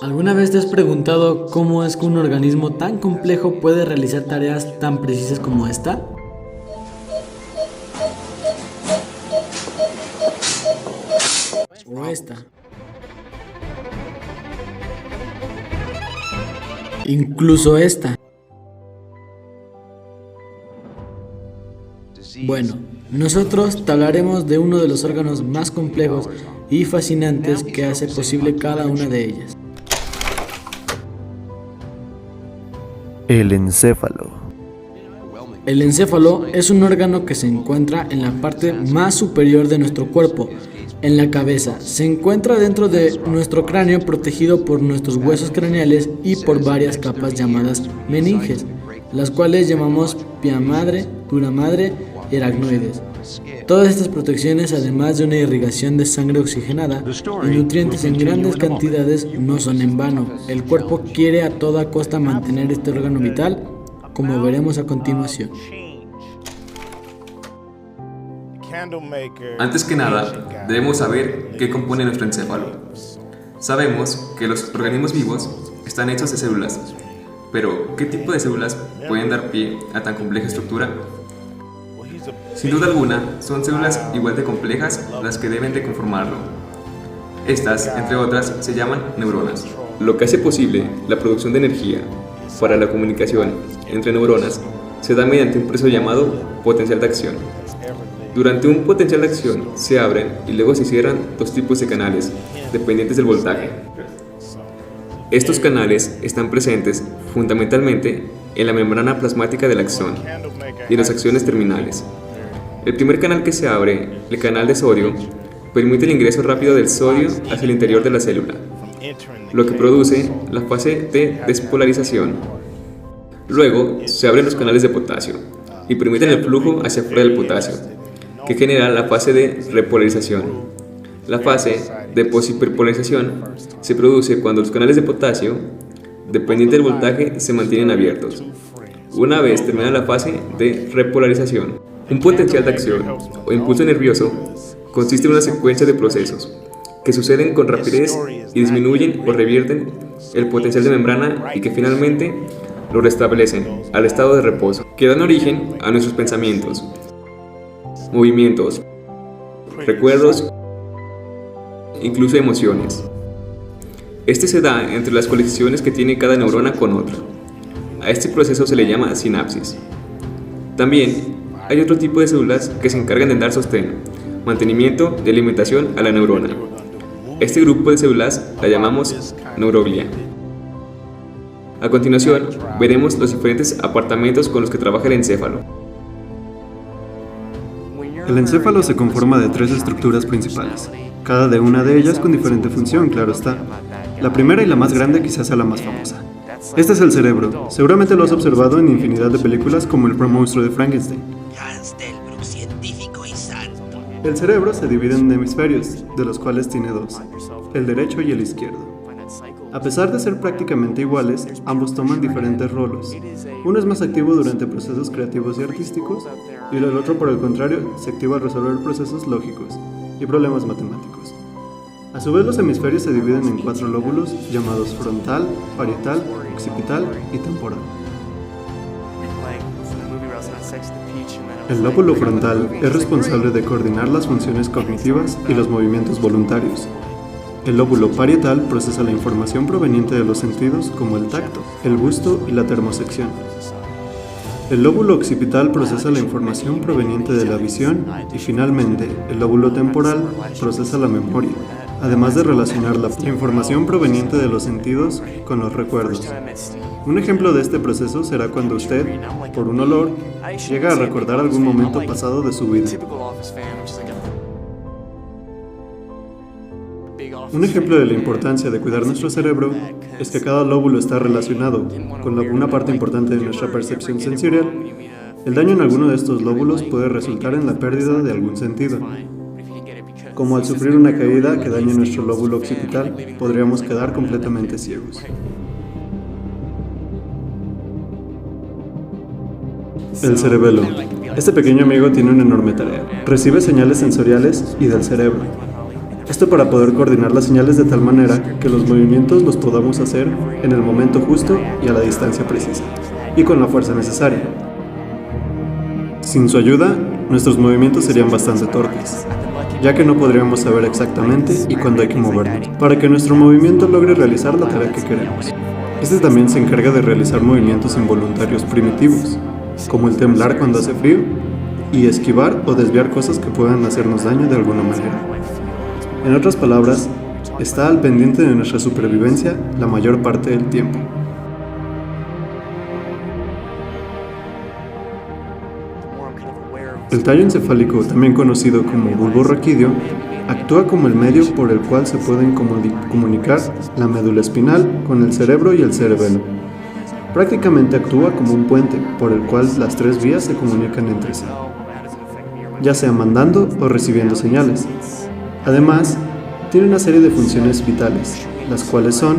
¿Alguna vez te has preguntado cómo es que un organismo tan complejo puede realizar tareas tan precisas como esta? O esta. Incluso esta. Bueno, nosotros te hablaremos de uno de los órganos más complejos y fascinantes que hace posible cada una de ellas. El encéfalo. El encéfalo es un órgano que se encuentra en la parte más superior de nuestro cuerpo, en la cabeza. Se encuentra dentro de nuestro cráneo, protegido por nuestros huesos craneales y por varias capas llamadas meninges, las cuales llamamos pia madre, dura madre y aracnoides. Todas estas protecciones, además de una irrigación de sangre oxigenada y nutrientes en grandes cantidades, no son en vano. El cuerpo quiere a toda costa mantener este órgano vital, como veremos a continuación. Antes que nada, debemos saber qué compone nuestro encéfalo. Sabemos que los organismos vivos están hechos de células, pero ¿qué tipo de células pueden dar pie a tan compleja estructura? Sin duda alguna, son células igual de complejas las que deben de conformarlo. Estas, entre otras, se llaman neuronas. Lo que hace posible la producción de energía para la comunicación entre neuronas se da mediante un proceso llamado potencial de acción. Durante un potencial de acción se abren y luego se cierran dos tipos de canales, dependientes del voltaje. Estos canales están presentes fundamentalmente en la membrana plasmática del axón y en los axones terminales. El primer canal que se abre, el canal de sodio, permite el ingreso rápido del sodio hacia el interior de la célula, lo que produce la fase de despolarización. Luego se abren los canales de potasio y permiten el flujo hacia afuera del potasio, que genera la fase de repolarización. La fase de poshiperpolarización se produce cuando los canales de potasio, dependiente del voltaje, se mantienen abiertos. Una vez termina la fase de repolarización, un potencial de acción o impulso nervioso consiste en una secuencia de procesos que suceden con rapidez y disminuyen o revierten el potencial de membrana y que finalmente lo restablecen al estado de reposo, que dan origen a nuestros pensamientos, movimientos, recuerdos, incluso emociones. Este se da entre las conexiones que tiene cada neurona con otra. A este proceso se le llama sinapsis. También hay otro tipo de células que se encargan de dar sostén, mantenimiento y alimentación a la neurona. Este grupo de células la llamamos neuroglia. A continuación, veremos los diferentes apartamentos con los que trabaja el encéfalo. El encéfalo se conforma de tres estructuras principales, cada de una de ellas con diferente función, claro está. La primera y la más grande quizás sea la más famosa. Este es el cerebro. Seguramente lo has observado en infinidad de películas como el monstruo de Frankenstein. El cerebro se divide en hemisferios, de los cuales tiene dos, el derecho y el izquierdo. A pesar de ser prácticamente iguales, ambos toman diferentes roles. Uno es más activo durante procesos creativos y artísticos, y el otro, por el contrario, se activa al resolver procesos lógicos y problemas matemáticos. A su vez, los hemisferios se dividen en 4 lóbulos llamados frontal, parietal, occipital y temporal. El lóbulo frontal es responsable de coordinar las funciones cognitivas y los movimientos voluntarios. El lóbulo parietal procesa la información proveniente de los sentidos como el tacto, el gusto y la termosección. El lóbulo occipital procesa la información proveniente de la visión y finalmente el lóbulo temporal procesa la memoria, además de relacionar la información proveniente de los sentidos con los recuerdos. Un ejemplo de este proceso será cuando usted, por un olor, llega a recordar algún momento pasado de su vida. Un ejemplo de la importancia de cuidar nuestro cerebro es que cada lóbulo está relacionado con una parte importante de nuestra percepción sensorial. El daño en alguno de estos lóbulos puede resultar en la pérdida de algún sentido. Como al sufrir una caída que dañe nuestro lóbulo occipital, podríamos quedar completamente ciegos. El cerebelo. Este pequeño amigo tiene una enorme tarea. Recibe señales sensoriales y del cerebro. Esto para poder coordinar las señales de tal manera que los movimientos los podamos hacer en el momento justo y a la distancia precisa, y con la fuerza necesaria. Sin su ayuda, nuestros movimientos serían bastante torpes, ya que no podríamos saber exactamente y cuándo hay que movernos, para que nuestro movimiento logre realizar la tarea que queremos. Este también se encarga de realizar movimientos involuntarios primitivos, como el temblar cuando hace frío, y esquivar o desviar cosas que puedan hacernos daño de alguna manera. En otras palabras, está al pendiente de nuestra supervivencia la mayor parte del tiempo. El tallo encefálico, también conocido como bulbo raquídeo, actúa como el medio por el cual se pueden comunicar la médula espinal con el cerebro y el cerebelo. Prácticamente actúa como un puente por el cual las tres vías se comunican entre sí, ya sea mandando o recibiendo señales. Además, tiene una serie de funciones vitales, las cuales son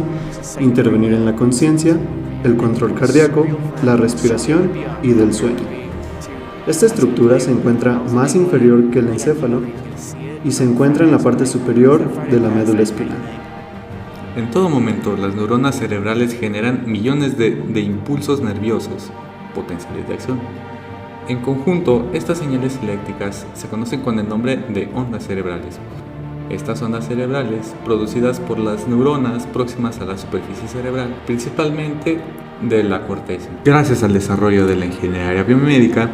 intervenir en la conciencia, el control cardíaco, la respiración y del sueño. Esta estructura se encuentra más inferior que el encéfalo y se encuentra en la parte superior de la médula espinal. En todo momento, las neuronas cerebrales generan millones de impulsos nerviosos, potenciales de acción. En conjunto, estas señales eléctricas se conocen con el nombre de ondas cerebrales. Estas ondas cerebrales, producidas por las neuronas próximas a la superficie cerebral, principalmente de la corteza. Gracias al desarrollo de la ingeniería biomédica,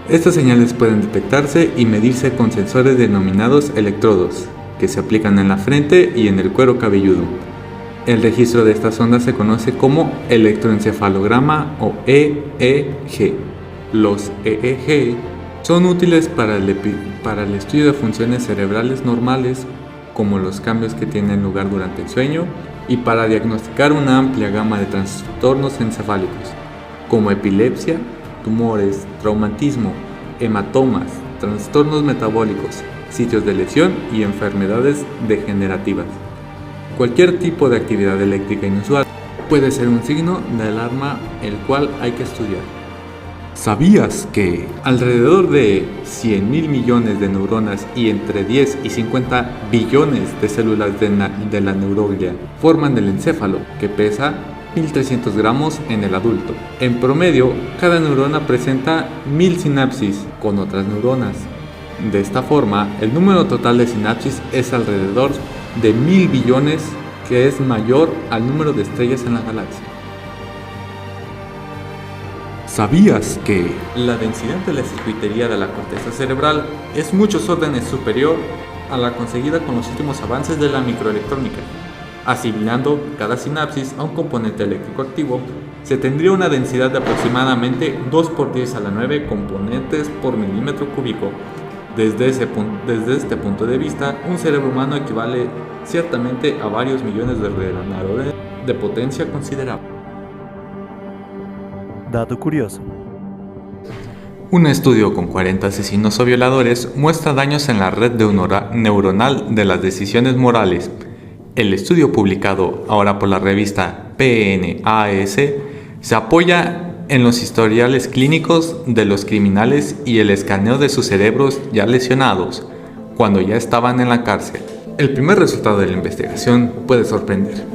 estas señales pueden detectarse y medirse con sensores denominados electrodos, que se aplican en la frente y en el cuero cabelludo. El registro de estas ondas se conoce como electroencefalograma o EEG. Los EEG son útiles para el estudio de funciones cerebrales normales, como los cambios que tienen lugar durante el sueño, y para diagnosticar una amplia gama de trastornos encefálicos, como epilepsia, tumores, traumatismo, hematomas, trastornos metabólicos, sitios de lesión y enfermedades degenerativas. Cualquier tipo de actividad eléctrica inusual puede ser un signo de alarma el cual hay que estudiar. ¿Sabías que alrededor de 100.000 millones de neuronas y entre 10 y 50 billones de células de la neuroglia forman el encéfalo, que pesa 1.300 gramos en el adulto? En promedio, cada neurona presenta 1.000 sinapsis con otras neuronas. De esta forma, el número total de sinapsis es alrededor de 1.000 billones, que es mayor al número de estrellas en la galaxia. ¿Sabías que la densidad de la circuitería de la corteza cerebral es muchos órdenes superior a la conseguida con los últimos avances de la microelectrónica? Asimilando cada sinapsis a un componente eléctrico activo, se tendría una densidad de aproximadamente 2 por 10 a la 9 componentes por milímetro cúbico. Desde este punto de vista, un cerebro humano equivale ciertamente a varios millones de ordenadores de potencia considerable. Dato curioso. Un estudio con 40 asesinos o violadores muestra daños en la red neuronal de las decisiones morales. El estudio, publicado ahora por la revista PNAS, se apoya en los historiales clínicos de los criminales y el escaneo de sus cerebros ya lesionados, cuando ya estaban en la cárcel. El primer resultado de la investigación puede sorprender.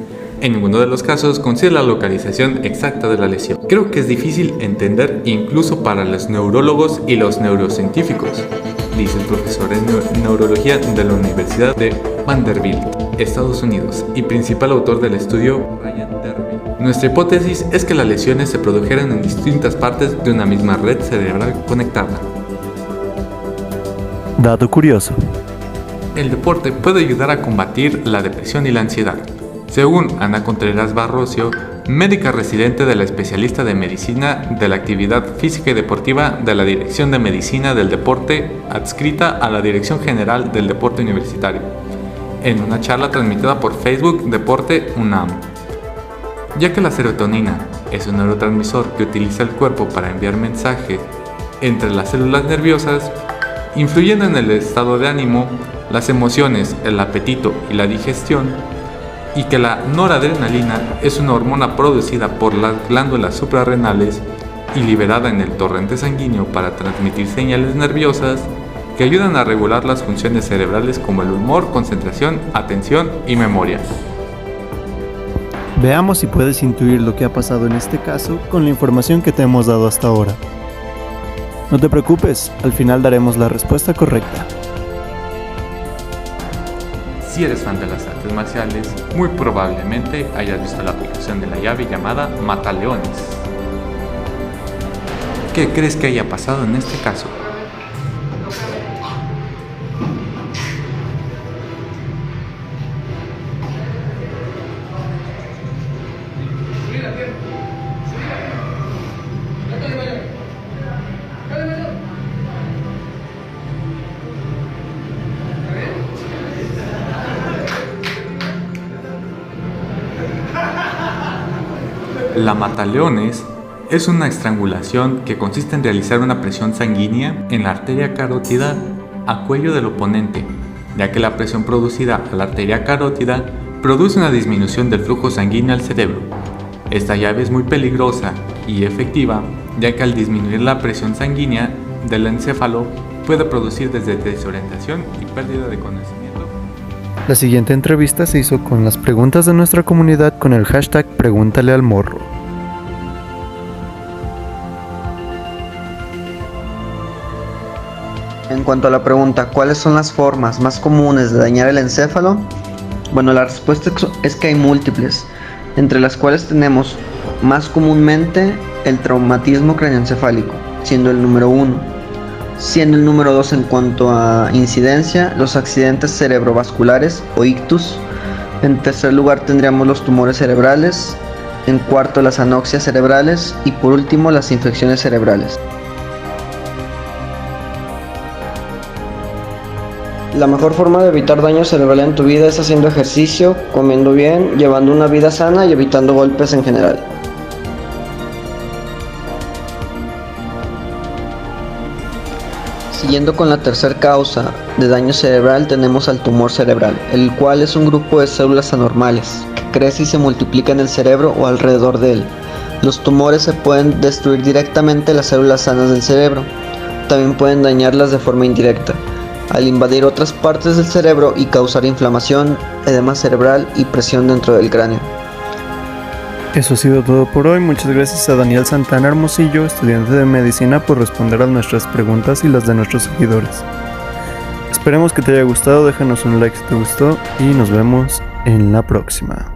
En ninguno de los casos consigue la localización exacta de la lesión. Creo que es difícil entender incluso para los neurólogos y los neurocientíficos, dice el profesor en neurología de la Universidad de Vanderbilt, Estados Unidos, y principal autor del estudio, Ryan Derby. Nuestra hipótesis es que las lesiones se produjeron en distintas partes de una misma red cerebral conectada. Dato curioso. El deporte puede ayudar a combatir la depresión y la ansiedad. Según Ana Contreras Barrocio, médica residente de la especialista de medicina de la actividad física y deportiva de la Dirección de Medicina del Deporte, adscrita a la Dirección General del Deporte Universitario. en una charla transmitida por Facebook Deporte UNAM. Ya que la serotonina es un neurotransmisor que utiliza el cuerpo para enviar mensaje entre las células nerviosas, influyendo en el estado de ánimo, las emociones, el apetito y la digestión, y que la noradrenalina es una hormona producida por las glándulas suprarrenales y liberada en el torrente sanguíneo para transmitir señales nerviosas que ayudan a regular las funciones cerebrales como el humor, concentración, atención y memoria. Veamos si puedes intuir lo que ha pasado en este caso con la información que te hemos dado hasta ahora. No te preocupes, al final daremos la respuesta correcta. Si eres fan de las artes marciales, muy probablemente hayas visto la aplicación de la llave llamada Mataleones. ¿Qué crees que haya pasado en este caso? La mataleones es una estrangulación que consiste en realizar una presión sanguínea en la arteria carótida a cuello del oponente, ya que la presión producida a la arteria carótida produce una disminución del flujo sanguíneo al cerebro. Esta llave es muy peligrosa y efectiva, ya que al disminuir la presión sanguínea del encéfalo puede producir desde desorientación y pérdida de conocimiento. La siguiente entrevista se hizo con las preguntas de nuestra comunidad con el hashtag Pregúntale al Morro. En cuanto a la pregunta, ¿cuáles son las formas más comunes de dañar el encéfalo? Bueno, la respuesta es que hay múltiples, entre las cuales tenemos más comúnmente el traumatismo craneoencefálico, siendo el número 1. Siendo el número 2 en cuanto a incidencia, los accidentes cerebrovasculares o ictus. En tercer lugar tendríamos los tumores cerebrales. En cuarto, las anoxias cerebrales. Y por último, las infecciones cerebrales. La mejor forma de evitar daño cerebral en tu vida es haciendo ejercicio, comiendo bien, llevando una vida sana y evitando golpes en general. Siguiendo con la tercera causa de daño cerebral, tenemos al tumor cerebral, el cual es un grupo de células anormales que crece y se multiplica en el cerebro o alrededor de él. Los tumores se pueden destruir directamente las células sanas del cerebro, también pueden dañarlas de forma indirecta, al invadir otras partes del cerebro y causar inflamación, edema cerebral y presión dentro del cráneo. Eso ha sido todo por hoy. Muchas gracias a Daniel Santana Hermosillo, estudiante de medicina, por responder a nuestras preguntas y las de nuestros seguidores. Esperemos que te haya gustado, déjanos un like si te gustó y nos vemos en la próxima.